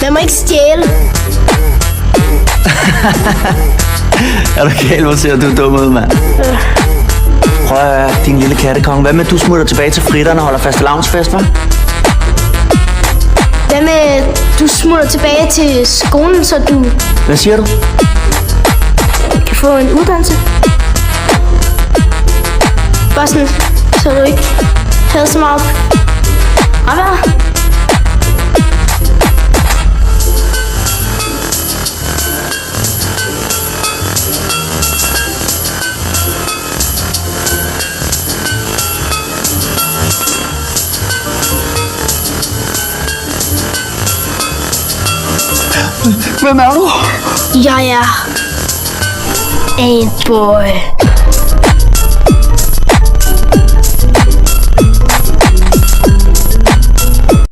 Man må ikke stjæle. Er du gal, hvor ser du dum ud, mand? Prøv at høre, din lille kattekonge. Hvad med, du smutter tilbage til fritterne og holder fastelavnsfest, hva'? Hvad med, du smutter tilbage til skolen, så du Hvad siger du? kan få en uddannelse? Bare sådan, så du ikke havde så meget fravær. Hvem er du? Jeg er en boy.